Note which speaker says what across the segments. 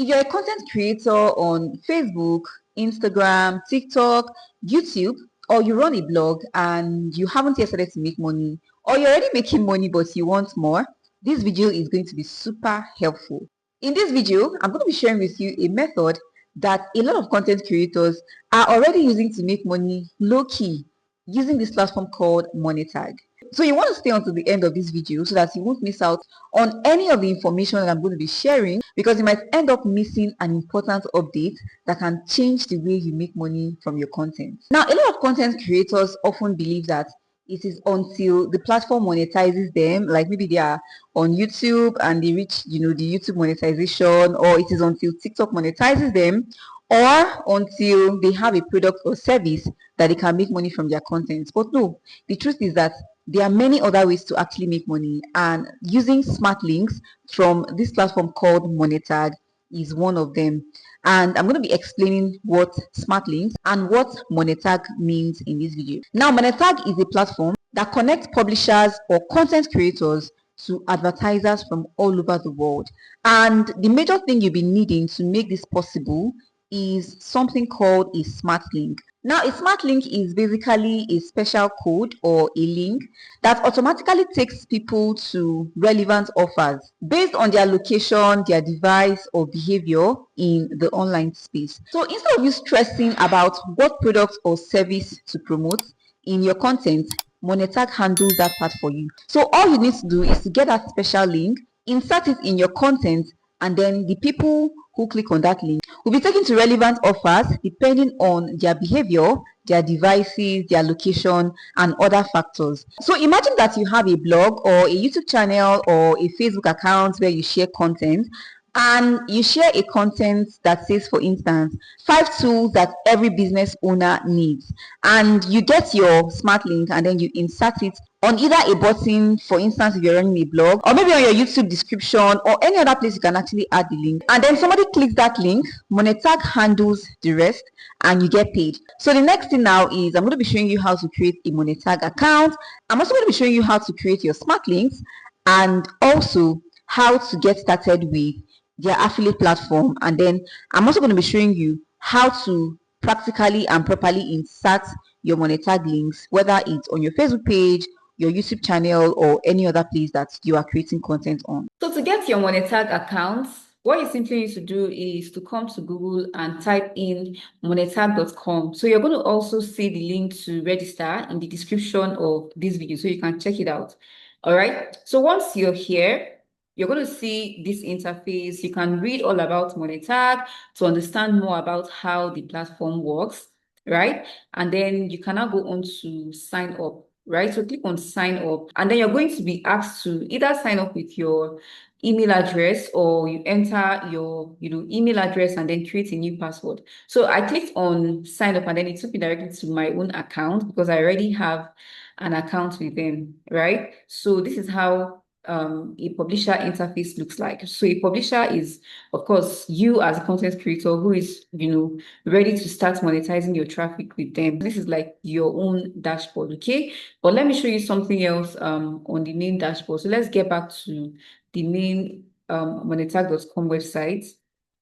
Speaker 1: If you're a content creator on Facebook, Instagram, TikTok, YouTube, or you run a blog and you haven't yet started to make money, or you're already making money but you want more, this video is going to be super helpful. In this video, I'm going to be sharing with you a method that a lot of content creators are already using to make money low-key using this platform called Monetag. So you want to stay until the end of this video so that you won't miss out on any of the information that I'm going to be sharing, because you might end up missing an important update that can change the way you make money from your content. Now, a lot of content creators often believe that it is until the platform monetizes them, like maybe they are on YouTube and they reach, the YouTube monetization, or it is until TikTok monetizes them, or until they have a product or service that they can make money from their content. But no, the truth is that there are many other ways to actually make money, and using smart links from this platform called Monetag is one of them. And I'm going to be explaining what smart links and what Monetag means in this video. Now, Monetag is a platform that connects publishers or content creators to advertisers from all over the world. And the major thing you'll be needing to make this possible is something called a smart link. Now, a smart link is basically a special code or a link that automatically takes people to relevant offers based on their location, their device, or behavior in the online space. So instead of you stressing about what product or service to promote in your content, Monetag handles that part for you. So all you need to do is to get that special link, insert it in your content, and then the people who click on that link will be taken to relevant offers depending on their behavior, their devices, their location, and other factors. So imagine that you have a blog or a YouTube channel or a Facebook account where you share content, and you share a content that says, for instance, 5 tools that every business owner needs, and you get your smart link and then you insert it on either a button, for instance, if you're running a blog, or maybe on your YouTube description or any other place you can actually add the link, and then somebody clicks that link, Monetag handles the rest and you get paid. So the next thing now is I'm going to be showing you how to create a Monetag account. I'm also going to be showing you how to create your smart links, and also how to get started with their affiliate platform. And then I'm also going to be showing you how to practically and properly insert your Monetag links, whether it's on your Facebook page, your YouTube channel, or any other place that you are creating content on. So to get your Monetag accounts, what you simply need to do is to come to Google and type in monetag.com. So you're going to also see the link to register in the description of this video, so you can check it out. All right. So once you're here, you're going to see this interface. You can read all about Monetag to understand more about how the platform works, right? And then you can now go on to sign up, right? So click on sign up, and then you're going to be asked to either sign up with your email address, or you enter your email address and then create a new password. So I clicked on sign up, and then it took me directly to my own account because I already have an account with them, right? So this is how a publisher interface looks like. So a publisher is, of course, you as a content creator who is, ready to start monetizing your traffic with them. This is like your own dashboard, okay? But let me show you something else on the main dashboard. So let's get back to the main monetag.com website.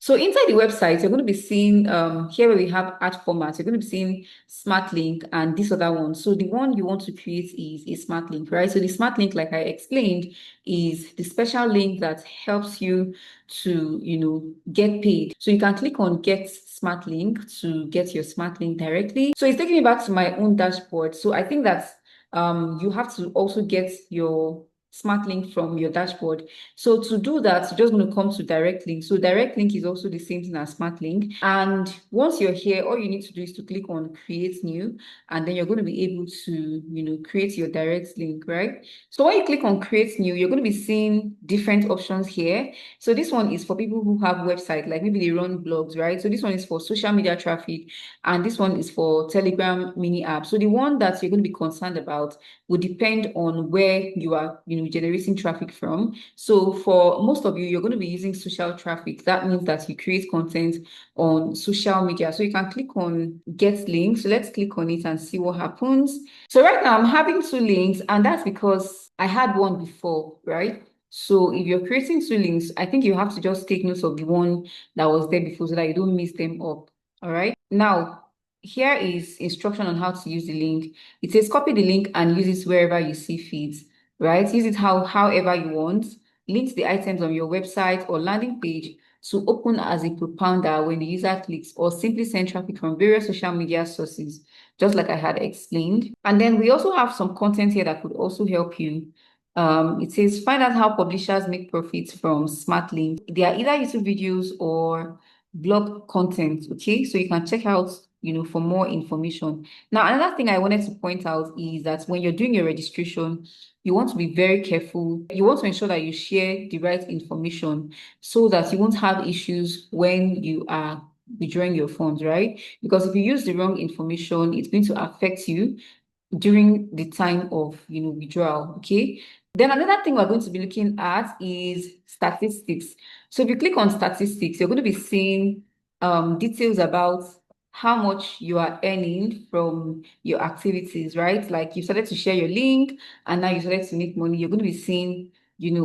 Speaker 1: So inside the website, you're going to be seeing here where we have ad formats, you're going to be seeing smart link and this other one. So the one you want to create is a smart link, right? So the smart link, like I explained, is the special link that helps you to, get paid. So you can click on get smart link to get your smart link directly. So it's taking me back to my own dashboard. So I think that you have to also get your smart link from your dashboard. So to do that, you're just going to come to direct link. So direct link is also the same thing as smart link. And once you're here, all you need to do is to click on create new, and then you're going to be able to, create your direct link, right? So when you click on create new, you're going to be seeing different options here. So this one is for people who have website, like maybe they run blogs, right? So this one is for social media traffic, and this one is for Telegram mini app. So the one that you're going to be concerned about will depend on where you are, generating traffic from. So for most of you, you're going to be using social traffic. That means that you create content on social media. So you can click on get links. So let's click on it and see what happens. So right now I'm having 2 links, and that's because I had one before, right?
Speaker 2: So if you're creating two links, I think you have to just take notes of the one that was there before so that you don't mix them up. All right. Now, here is instruction on how to use the link. It says copy the link and use it wherever you see fit, right? Use it however you want. Link the items on your website or landing page to open as a propounder when the user clicks, or simply send traffic from various social media sources, just like I had explained. And then we also have some content here that could also help you. It says find out how publishers make profits from smart links. They are either YouTube videos or blog content. Okay, so you can check out, for more information. Now, another thing I wanted to point out is that when you're doing your registration, you want to be very careful. You want to ensure that you share the right information so that you won't have issues when you are withdrawing your funds, right? Because if you use the wrong information, it's going to affect you during the time of withdrawal. Okay. Then another thing we're going to be looking at is statistics. So if you click on statistics, you're going to be seeing details about how much you are earning from your activities, right? Like you started to share your link and now you started to make money. You're going to be seeing,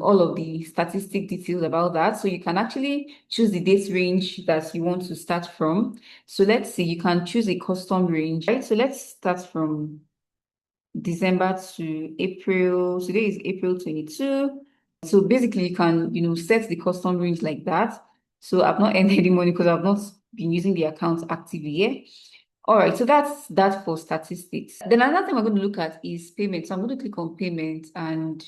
Speaker 2: all of the statistic details about that. So you can actually choose the date range that you want to start from. So let's see, you can choose a custom range, right? So let's start from December to April. Today is April 22. So basically you can, set the custom range like that. So I've not earned any money because I've not been using the account actively yet. All right, so that's that for statistics. Then another thing we're going to look at is payment. So I'm going to click on payment and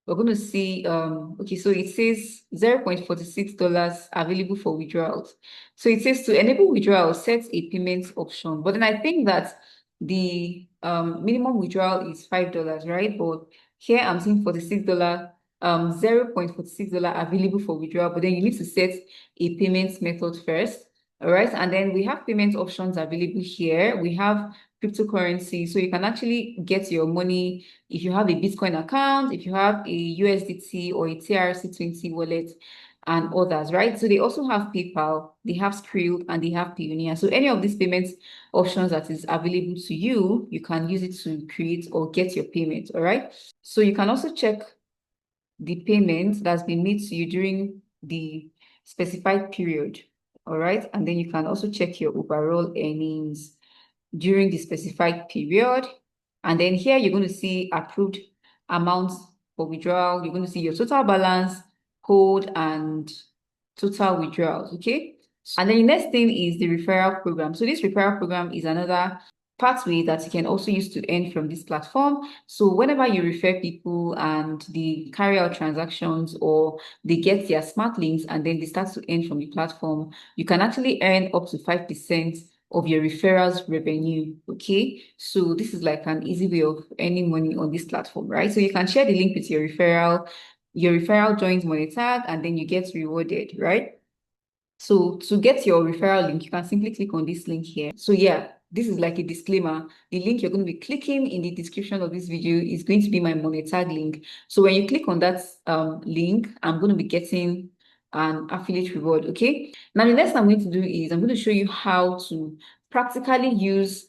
Speaker 2: we're going to see, okay, so it says $0.46 available for withdrawals. So it says to enable withdrawal, set a payment option. But then I think that the minimum withdrawal is $5, right? But here I'm seeing $46, $0.46 available for withdrawal, but then you need to set a payment method first. All right, and then we have payment options available here. We have cryptocurrency, so you can actually get your money if you have a Bitcoin account, if you have a USDT or a TRC20 wallet and others, right? So they also have PayPal, they have Skrill, and they have Payoneer. So any of these payment options that is available to you, you can use it to create or get your payment, all right? So you can also check the payment that's been made to you during the specified period, all right? And then you can also check your overall earnings during the specified period. And then here you're going to see approved amounts for withdrawal. You're going to see your total balance, hold, and total withdrawals. Okay. And then the next thing is the referral program. So this referral program is another pathway that you can also use to earn from this platform. So whenever you refer people and they carry out transactions or they get their smart links and then they start to earn from the platform, you can actually earn up to 5% of your referrals revenue. Okay. So this is like an easy way of earning money on this platform, right? So you can share the link with your referral. Your referral joins Monetag and then you get rewarded, right? So to get your referral link, you can simply click on this link here. So yeah, this is like a disclaimer. The link you're going to be clicking in the description of this video is going to be my Monetag link. So when you click on that link, I'm going to be getting an affiliate reward, okay? Now the next thing I'm going to do is I'm going to show you how to practically use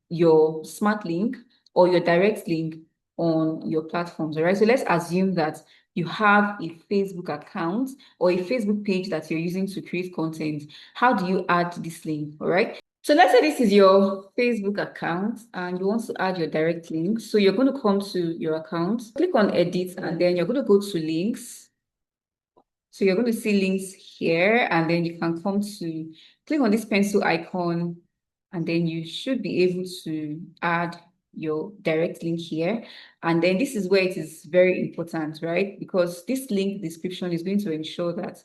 Speaker 2: your smart link or your direct link on your platforms, all right? So let's assume that you have a Facebook account or a Facebook page that you're using to create content. How do you add this link? All right. So let's say this is your Facebook account and you want to add your direct link. So you're going to come to your account, click on edit, and then you're going to go to links. So you're going to see links here, and then you can come to click on this pencil icon, and then you should be able to add your direct link here. And then this is where it is very important, right? Because this link description is going to ensure that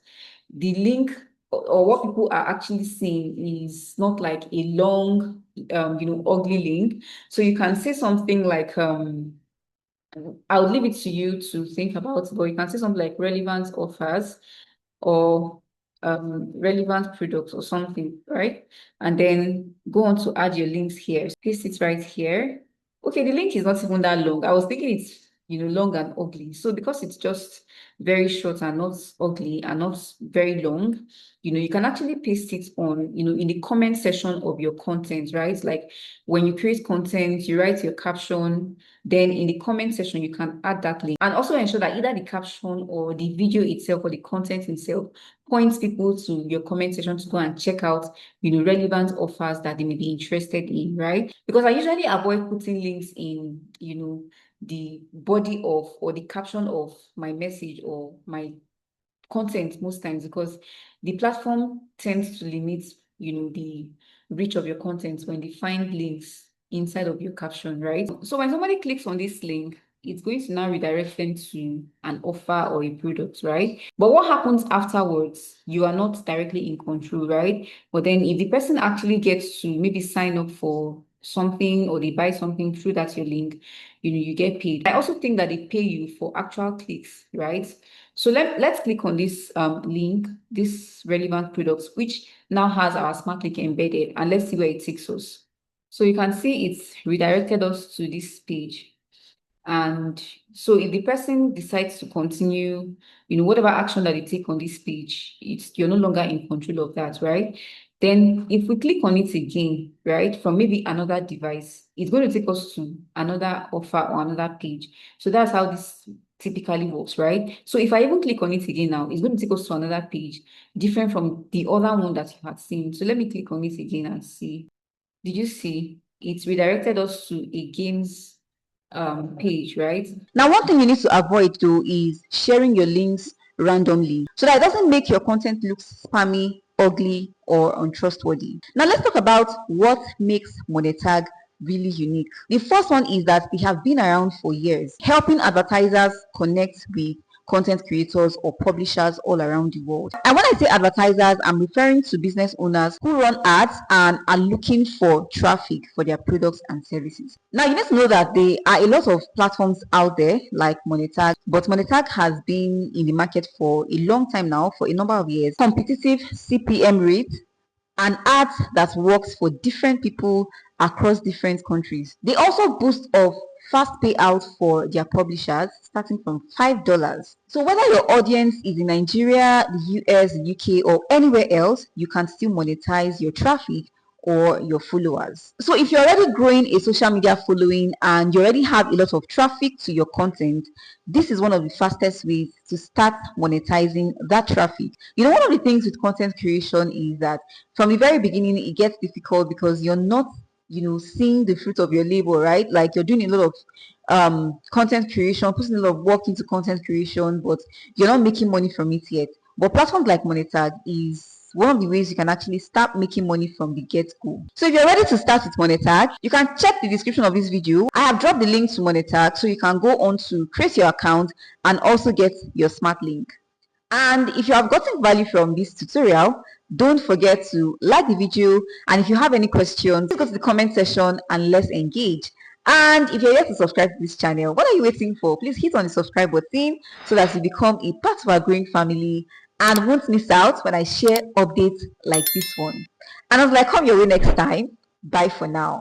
Speaker 2: the link or what people are actually seeing is not like a long, ugly link. So you can say something like, I'll leave it to you to think about, but you can say something like relevant offers or relevant products or something, right? And then go on to add your links here. Paste it right here. Okay, the link is not even that long. I was thinking it's long and ugly. So because it's just very short and not ugly and not very long, you can actually paste it on, in the comment section of your content, right? Like when you create content, you write your caption, then in the comment section, you can add that link and also ensure that either the caption or the video itself or the content itself points people to your comment section to go and check out, relevant offers that they may be interested in, right? Because I usually avoid putting links in, the body of or the caption of my message or my content most times because the platform tends to limit, the reach of your content when they find links inside of your caption, right? So when somebody clicks on this link, it's going to now redirect them to an offer or a product, right? But what happens afterwards, you are not directly in control, right? But then if the person actually gets to maybe sign up for something or they buy something through that your link, you get paid. I also think that they pay you for actual clicks, right? So let's click on this link, this relevant products, which now has our smart link embedded, and let's see where it takes us. So you can see it's redirected us to this page. And so if the person decides to continue, whatever action that they take on this page, you're no longer in control of that, right? Then if we click on it again, right, from maybe another device, it's going to take us to another offer or another page. So that's how this typically works, right? So if I even click on it again now, it's going to take us to another page, different from the other one that you had seen. So let me click on it again and see. Did you see? It's redirected us to a games page, right?
Speaker 1: Now, one thing you need to avoid though is sharing your links randomly so that it doesn't make your content look spammy, ugly, or untrustworthy. Now, let's talk about what makes Monetag really unique. The first one is that they have been around for years, helping advertisers connect with content creators or publishers all around the world. And when I say advertisers, I'm referring to business owners who run ads and are looking for traffic for their products and services. Now, you need to know that there are a lot of platforms out there like Monetag, but Monetag has been in the market for a long time now, for a number of years. Competitive CPM rate, an ads that works for different people across different countries. They also boast of fast payout for their publishers starting from $5. So whether your audience is in Nigeria, the US, the UK, or anywhere else, you can still monetize your traffic or your followers. So if you're already growing a social media following and you already have a lot of traffic to your content, this is one of the fastest ways to start monetizing that traffic. One of the things with content creation is that from the very beginning it gets difficult because you're not seeing the fruit of your labor, right? Like you're doing a lot of content creation, putting a lot of work into content creation, but you're not making money from it yet. But platforms like Monetag is one of the ways you can actually start making money from the get-go. So if you're ready to start with Monetag, you can check the description of this video. I have dropped the link to Monetag so you can go on to create your account and also get your smart link. And if you have gotten value from this tutorial, don't forget to like the video, and if you have any questions, please go to the comment section and let's engage. And if you're yet to subscribe to this channel, what are you waiting for? Please hit on the subscribe button so that you become a part of our growing family and won't miss out when I share updates like this one. And I was like, come your way next time. Bye for now.